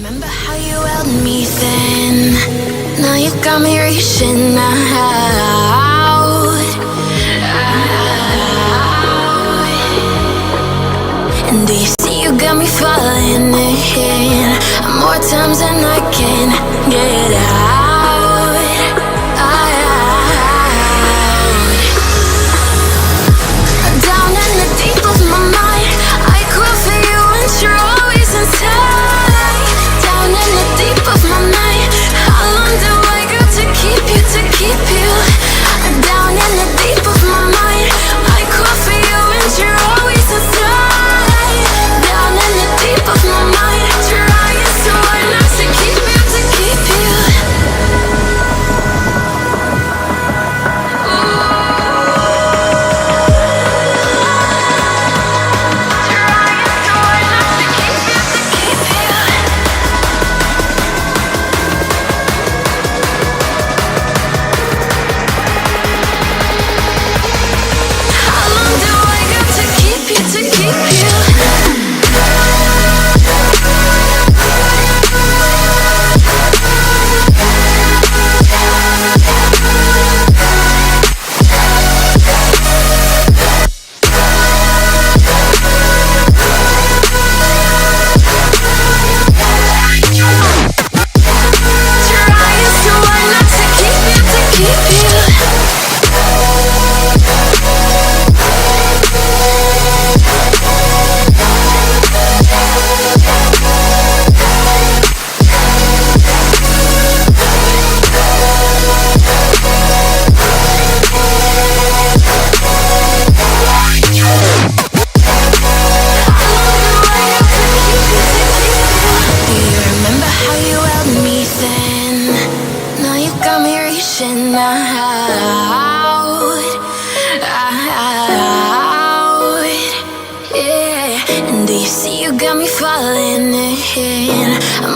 Remember how you held me then? Now you got me reaching out. And do you see you got me falling in more times than I can get out. Down in the deep of my mind, I call for you and you're always inside. Down in the deep of my mind, how long do I got to keep you, to keep you? Down in the deep of my mind, I call for you and you're always inside. Down in the deep of my mind, trying so hard not to keep you, to keep you.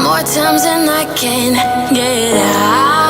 More times than I can get out.